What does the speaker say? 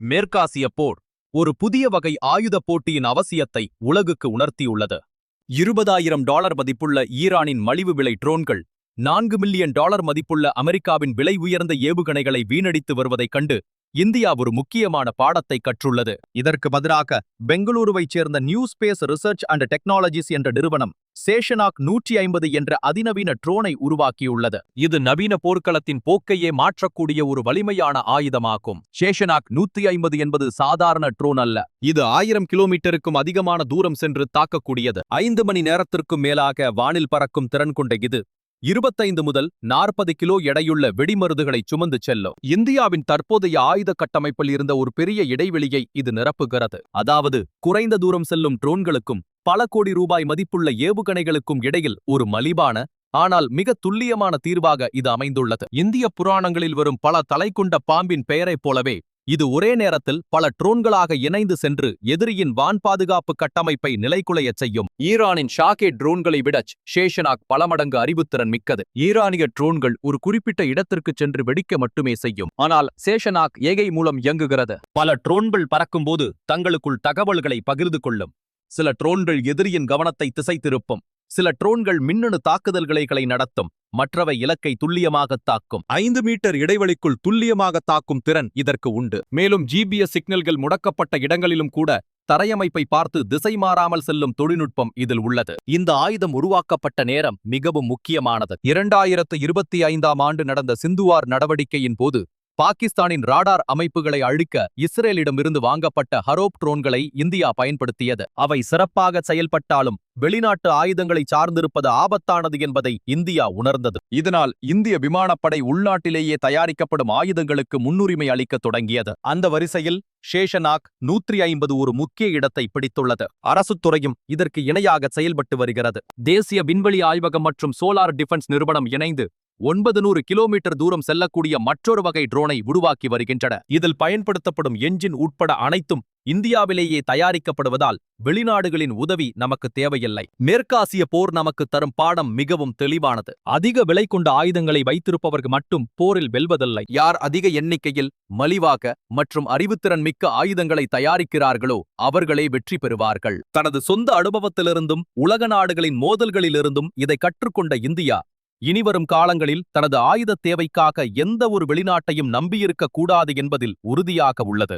மேற்காசிய போர் ஒரு புதிய வகை ஆயுதப் போட்டியின் அவசியத்தை உலகுக்கு உணர்த்தியுள்ளது. $20,000 மதிப்புள்ள ஈரானின் மலிவு விலை ட்ரோன்கள் $4 மில்லியன் மதிப்புள்ள அமெரிக்காவின் விலை உயர்ந்த ஏவுகணைகளை வீணடித்து வருவதைக் கண்டு இந்தியா ஒரு முக்கியமான பாடத்தை கற்றுள்ளது. இதற்கு பதிலாக பெங்களூருவைச் சேர்ந்த new space research and technologies என்ற நிறுவனம் சேஷனாக் 150 என்ற அதிநவீன ட்ரோனை உருவாக்கியுள்ளது. இது நவீன போர்க்களத்தின் போக்கையே மாற்றக்கூடிய ஒரு வலிமையான ஆயுதமாகும். சேஷனாக் 150 என்பது சாதாரண ட்ரோன் அல்ல. இது 1000 கிலோமீட்டருக்கும் அதிகமான தூரம் சென்று தாக்கக்கூடியது. 5 மணி நேரத்திற்கும் மேலாக வானில் பறக்கும் திறன் கொண்ட இது 25 முதல் 40 கிலோ எடையுள்ள வெடிமருந்துகளை சுமந்து செல்லும். இந்தியாவின் தற்போதைய ஆயுத கட்டமைப்பில் இருந்த ஒரு பெரிய இடைவெளியை இது நிரப்புகிறது. அதாவது குறைந்த தூரம் செல்லும் ட்ரோன்களுக்கும் பல கோடி ரூபாய் மதிப்புள்ள ஏவுகணைகளுக்கும் இடையில் ஒரு மலிவான ஆனால் மிக துல்லியமான தீர்வாக இது அமைந்துள்ளது. இந்திய புராணங்களில் வரும் பல தலை கொண்ட பாம்பின் பெயரைப் போலவே இது ஒரே நேரத்தில் பல ட்ரோன்களாக இணைந்து சென்று எதிரியின் வான் பாதுகாப்பு கட்டமைப்பை நிலைகுலையச் செய்யும். ஈரானின் ஷாகேட் ட்ரோன்களை விட சேஷனாக் பல மடங்கு அறிவுத்திறன் மிக்கது. ஈரானிய ட்ரோன்கள் ஒரு குறிப்பிட்ட இடத்திற்கு சென்று வெடிக்க மட்டுமே செய்யும். ஆனால் சேஷனாக் ஏகை மூலம் இயங்குகிறது. பல ட்ரோன்கள் பறக்கும்போது தங்களுக்குள் தகவல்களை பகிர்ந்து கொள்ளும். சில ட்ரோன்கள் எதிரியின் கவனத்தை திசை திருப்பும். சில ட்ரோன்கள் மின்னணு தாக்குதல்களை நடத்தும். மற்றவை இலக்கை துல்லியமாக தாக்கும். 5 மீட்டர் இடைவெளிக்குள் துல்லியமாக தாக்கும் திறன் இதற்கு உண்டு. மேலும் GPS சிக்னல்கள் முடக்கப்பட்ட இடங்களிலும் கூட தரையமைப்பை பார்த்து திசை மாறாமல் செல்லும் தொழில்நுட்பம் இதில் உள்ளது. இந்த ஆயுதம் உருவாக்கப்பட்ட நேரம் மிகவும் முக்கியமானது. 2025ஆம் ஆண்டு நடந்த சிந்துவார் நடவடிக்கையின் போது பாகிஸ்தானின் ராடார் அமைப்புகளை அழிக்க இஸ்ரேலிடமிருந்து வாங்கப்பட்ட ஹரோப் ட்ரோன்களை இந்தியா பயன்படுத்தியது. அவை சிறப்பாக செயல்பட்டாலும் வெளிநாட்டு ஆயுதங்களை சார்ந்திருப்பது ஆபத்தானது என்பதை இந்தியா உணர்ந்தது. இதனால் இந்திய விமானப்படை உள்நாட்டிலேயே தயாரிக்கப்படும் ஆயுதங்களுக்கு முன்னுரிமை அளிக்க தொடங்கியது. அந்த வரிசையில் சேஷனாக் 150 ஒரு முக்கிய இடத்தை பிடித்துள்ளது. அரசுத் துறையும் இதற்கு இணையாக செயல்பட்டு வருகிறது. தேசிய விண்வெளி ஆய்வகம் மற்றும் சோலார் டிஃபென்ஸ் நிறுவனம் இணைந்து 900 கிலோமீட்டர் தூரம் செல்லக்கூடிய மற்றொரு வகை ட்ரோனை உருவாக்கி வருகின்றன. இதில் பயன்படுத்தப்படும் என்ஜின் உட்பட அனைத்தும் இந்தியாவிலேயே தயாரிக்கப்படுவதால் வெளிநாடுகளின் உதவி நமக்கு தேவையில்லை. மேற்காசிய போர் நமக்கு தரும் பாடம் மிகவும் தெளிவானது. அதிக விலை கொண்ட ஆயுதங்களை வைத்திருப்பவர்கள் மட்டும் போரில் வெல்வதில்லை. யார் அதிக எண்ணிக்கையில் மலிவாக மற்றும் அறிவுத்திறன் மிக்க ஆயுதங்களை தயாரிக்கிறார்களோ அவர்களே வெற்றி பெறுவார்கள். தனது சொந்த அனுபவத்திலிருந்தும் உலக நாடுகளின் மோதல்களிலிருந்தும் இதை கற்றுக்கொண்ட இந்தியா இனிவரும் காலங்களில் தனது ஆயுத தேவைக்காக எந்த ஒரு வெளிநாட்டையும் நம்பியிருக்க கூடாது என்பதில் உறுதியாக உள்ளது.